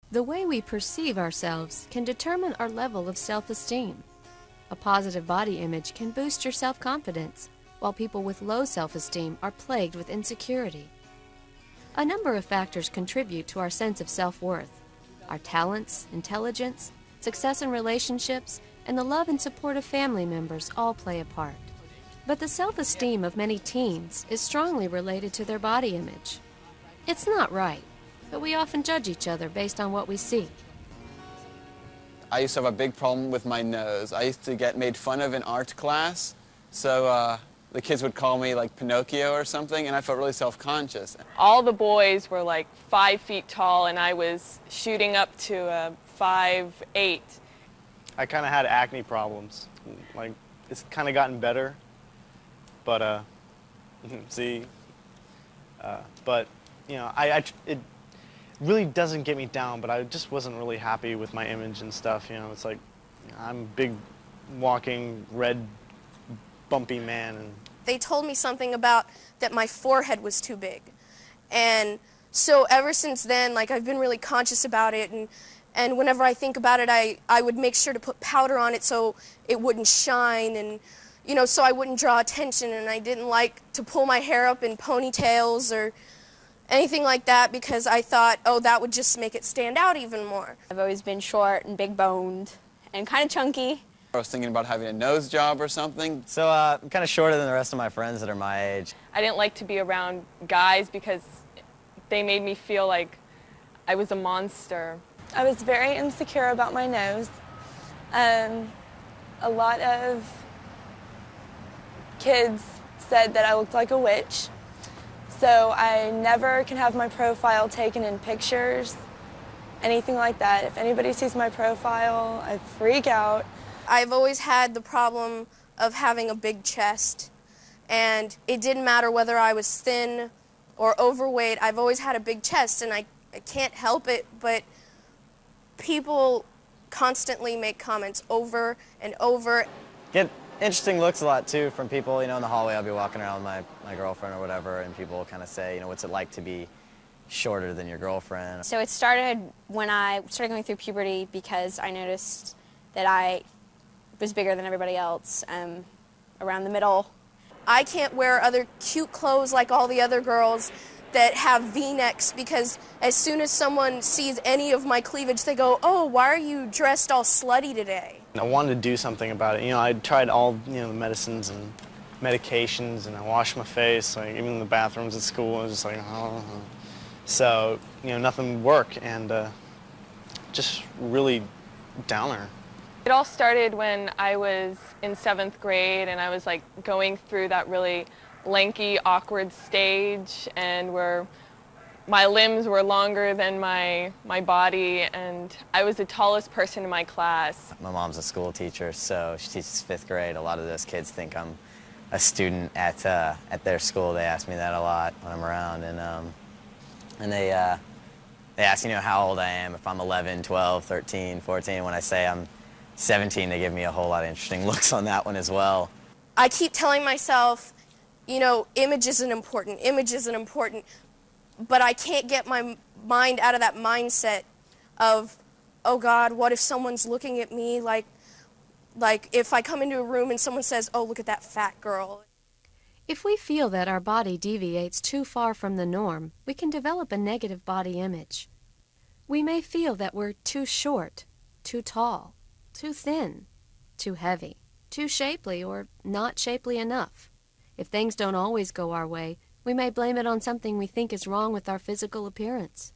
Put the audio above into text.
The way we perceive ourselves can determine our level of self-esteem. A positive body image can boost your self-confidence, while people with low self-esteem are plagued with insecurity. A number of factors contribute to our sense of self-worth. Our talents, intelligence, success in relationships, and the love and support of family members all play a part. But the self-esteem of many teens is strongly related to their body image. It's not right, but we often judge each other based on what we see. I used to have a big problem with my nose. I used to get made fun of in art class, so the kids would call me like Pinocchio or something, and I felt really self-conscious. All the boys were like 5 feet tall, and I was shooting up to 5'8". I kind of had acne problems. Like, it's kind of gotten better, but but you know, it really doesn't get me down, but I just wasn't really happy with my image and stuff. You know, it's like, I'm a big, walking, red, bumpy man. And they told me something about that my forehead was too big. And so ever since then, like, I've been really conscious about it, and whenever I think about it, I would make sure to put powder on it so it wouldn't shine, and, you know, so I wouldn't draw attention, and I didn't like to pull my hair up in ponytails or anything like that, because I thought, oh, that would just make it stand out even more. I've always been short and big-boned and kind of chunky. I was thinking about having a nose job or something. So I'm kind of shorter than the rest of my friends that are my age. I didn't like to be around guys because they made me feel like I was a monster. I was very insecure about my nose. A lot of kids said that I looked like a witch. So I never can have my profile taken in pictures, anything like that. If anybody sees my profile, I freak out. I've always had the problem of having a big chest, and it didn't matter whether I was thin or overweight. I've always had a big chest, and I can't help it, but people constantly make comments over and over. Get interesting looks a lot, too, from people, you know, in the hallway. I'll be walking around with my girlfriend or whatever, and people kind of say, you know, what's it like to be shorter than your girlfriend? So it started when I started going through puberty because I noticed that I was bigger than everybody else, around the middle. I can't wear other cute clothes like all the other girls that have V-necks, because as soon as someone sees any of my cleavage, they go, oh, why are you dressed all slutty today? I wanted to do something about it. You know, I tried all, you know, the medicines and medications, and I washed my face, like even in the bathrooms at school. I was just like, oh. So, you know, nothing would work, and just really downer. It all started when I was in 7th grade, and I was like going through that really lanky, awkward stage, and where my limbs were longer than my body, and I was the tallest person in my class. My mom's a school teacher, so she teaches 5th grade. A lot of those kids think I'm a student at their school. They ask me that a lot when I'm around, and they ask, you know, how old I am, if I'm 11, 12, 13, 14. When I say I'm 17, they give me a whole lot of interesting looks on that one as well. I keep telling myself, you know, image isn't important, but I can't get my mind out of that mindset of, oh God, what if someone's looking at me like if I come into a room and someone says, oh, look at that fat girl. If we feel that our body deviates too far from the norm, we can develop a negative body image. We may feel that we're too short, too tall, too thin, too heavy, too shapely, or not shapely enough. If things don't always go our way, we may blame it on something we think is wrong with our physical appearance.